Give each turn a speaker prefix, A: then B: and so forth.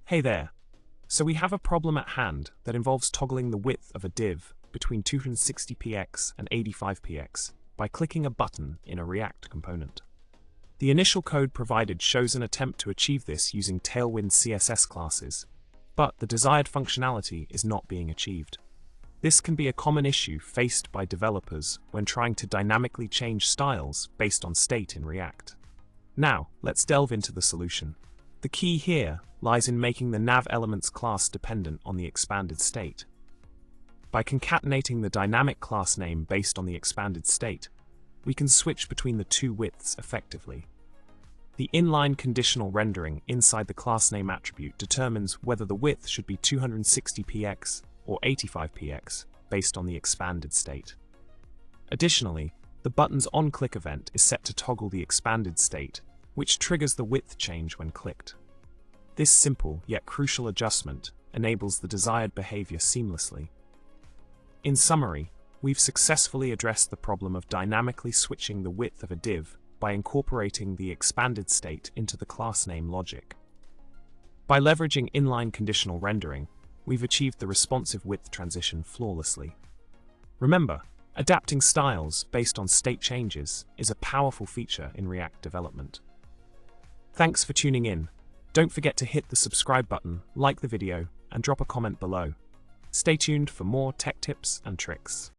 A: Hey there. So we have a problem at hand that involves toggling the width of a div between 260px and 85px by clicking a button in a React component. The initial code provided shows an attempt to achieve this using Tailwind CSS classes, but the desired functionality is not being achieved. This can be a common issue faced by developers when trying to dynamically change styles based on state in React. Now, let's delve into the solution. The key here lies in making the navElements class dependent on the expanded state. By concatenating the dynamic class name based on the expanded state, we can switch between the two widths effectively. The inline conditional rendering inside the class name attribute determines whether the width should be 260px or 85px based on the expanded state. Additionally, the button's onClick event is set to toggle the expanded state, which triggers the width change when clicked. This simple yet crucial adjustment enables the desired behavior seamlessly. In summary, we've successfully addressed the problem of dynamically switching the width of a div by incorporating the expanded state into the class name logic. By leveraging inline conditional rendering, we've achieved the responsive width transition flawlessly. Remember, adapting styles based on state changes is a powerful feature in React development. Thanks for tuning in. Don't forget to hit the subscribe button, like the video, and drop a comment below. Stay tuned for more tech tips and tricks.